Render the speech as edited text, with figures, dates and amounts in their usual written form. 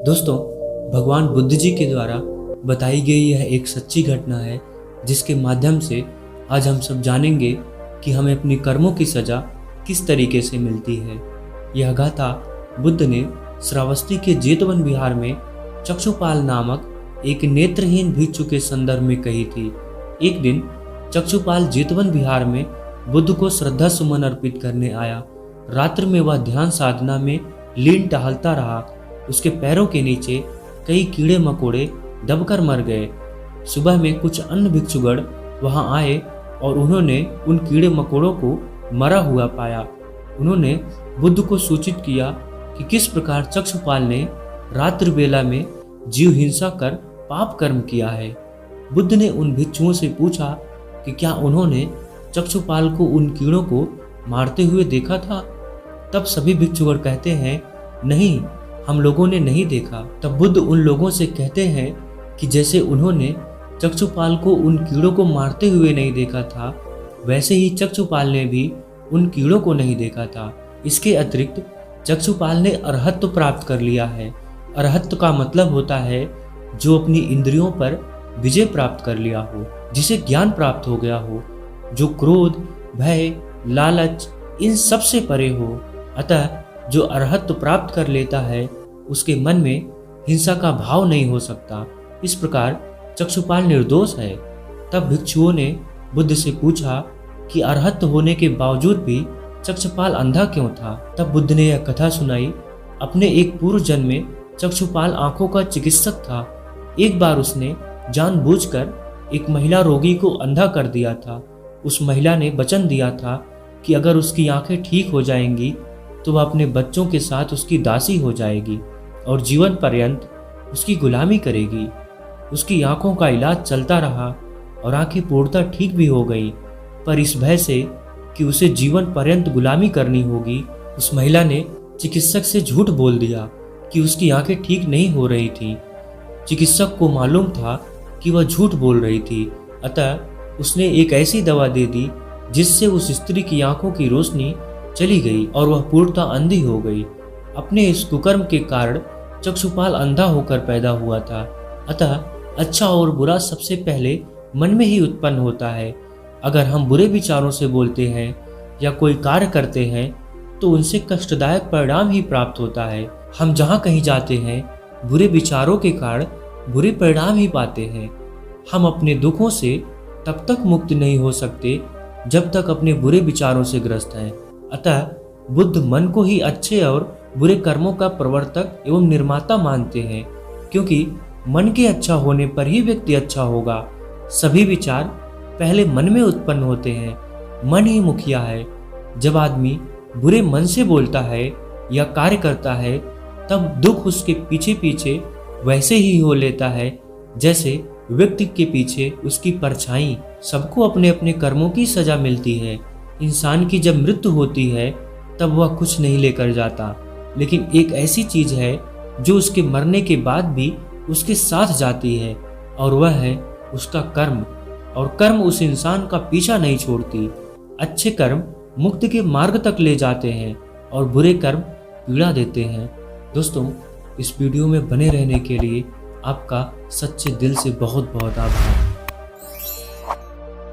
दोस्तों, भगवान बुद्ध जी के द्वारा बताई गई यह एक सच्ची घटना है जिसके माध्यम से आज हम सब जानेंगे कि हमें अपनी कर्मों की सजा किस तरीके से मिलती है। यह गाथा बुद्ध ने श्रावस्ती के जेतवन विहार में चक्षुपाल नामक एक नेत्रहीन भिक्षु के संदर्भ में कही थी। एक दिन चक्षुपाल जेतवन विहार में बुद्ध को श्रद्धा सुमन अर्पित करने आया। रात्रि में वह ध्यान साधना में लीन टहलता रहा। उसके पैरों के नीचे कई कीड़े मकोड़े दबकर मर गए। सुबह में कुछ अन्य भिक्षुगण वहां आए और उन्होंने उन कीड़े मकोड़ों को मरा हुआ पाया। उन्होंने बुद्ध को सूचित किया कि किस प्रकार चक्षुपाल ने रात्रि बेला में जीव हिंसा कर पाप कर्म किया है। बुद्ध ने उन भिक्षुओं से पूछा कि क्या उन्होंने चक्षुपाल को उन कीड़ों को मारते हुए देखा था। तब सभी भिक्षुगण कहते हैं, नहीं, हम लोगों ने नहीं देखा। तब बुद्ध उन लोगों से कहते हैं कि जैसे उन्होंने चक्षुपाल को उन कीड़ों को मारते हुए नहीं देखा था, वैसे ही चक्षुपाल ने भी उन कीड़ों को नहीं देखा था। इसके अतिरिक्त चक्षुपाल ने अरहत्व प्राप्त कर लिया है। अरहत्व का मतलब होता है जो अपनी इंद्रियों पर विजय प्राप्त कर लिया हो, जिसे ज्ञान प्राप्त हो गया हो, जो क्रोध, भय, लालच इन सब से परे हो। अतः जो अरहत्व प्राप्त कर लेता है उसके मन में हिंसा का भाव नहीं हो सकता। इस प्रकार चक्षुपाल निर्दोष है। तब भिक्षुओं ने बुद्ध से पूछा कि अरहत्व होने के बावजूद भी चक्षुपाल अंधा क्यों था। तब बुद्ध ने यह कथा सुनाई। अपने एक पूर्व जन्म में चक्षुपाल आंखों का चिकित्सक था। एक बार उसने जानबूझकर एक महिला रोगी को अंधा कर दिया था। उस महिला ने वचन दिया था कि अगर उसकी आंखें ठीक हो जाएंगी तो वह अपने बच्चों के साथ उसकी दासी हो जाएगी और जीवन पर्यंत उसकी गुलामी करेगी। उसकी आंखों का इलाज चलता रहा और आंखें पूर्णतः ठीक भी हो गई, पर इस भय से कि उसे जीवन पर्यंत गुलामी करनी होगी, उस महिला ने चिकित्सक से झूठ बोल दिया कि उसकी आंखें ठीक नहीं हो रही थी। चिकित्सक को मालूम था कि वह झूठ बोल रही थी, अतः उसने एक ऐसी दवा दे दी जिससे उस स्त्री की आंखों की रोशनी चली गई और वह पूर्णतः अंधी हो गई। अपने इस कुकर्म के कारण चक्षुपाल अंधा होकर पैदा हुआ था। अतः अच्छा और बुरा सबसे पहले मन में ही उत्पन्न होता है। अगर हम बुरे विचारों से बोलते हैं या कोई कार्य करते हैं तो उनसे कष्टदायक परिणाम ही प्राप्त होता है। हम जहाँ कहीं जाते हैं बुरे विचारों के कारण बुरे परिणाम ही पाते हैं। हम अपने दुखों से तब तक मुक्त नहीं हो सकते जब तक अपने बुरे विचारों से ग्रस्त हैं। अतः बुद्ध मन को ही अच्छे और बुरे कर्मों का प्रवर्तक एवं निर्माता मानते हैं, क्योंकि मन के अच्छा होने पर ही व्यक्ति अच्छा होगा। सभी विचार पहले मन में उत्पन्न होते हैं। मन ही मुखिया है। जब आदमी बुरे मन से बोलता है या कार्य करता है तब दुख उसके पीछे पीछे वैसे ही हो लेता है जैसे व्यक्ति के पीछे उसकी परछाई। सबको अपने अपने कर्मों की सजा मिलती है। इंसान की जब मृत्यु होती है तब वह कुछ नहीं लेकर जाता, लेकिन एक ऐसी चीज है जो उसके मरने के बाद भी उसके साथ जाती है और वह है उसका कर्म। और कर्म उस इंसान का पीछा नहीं छोड़ती। अच्छे कर्म मुक्ति के मार्ग तक ले जाते हैं और बुरे कर्म पीड़ा देते हैं। दोस्तों, इस वीडियो में बने रहने के लिए आपका सच्चे दिल से बहुत बहुत आभार।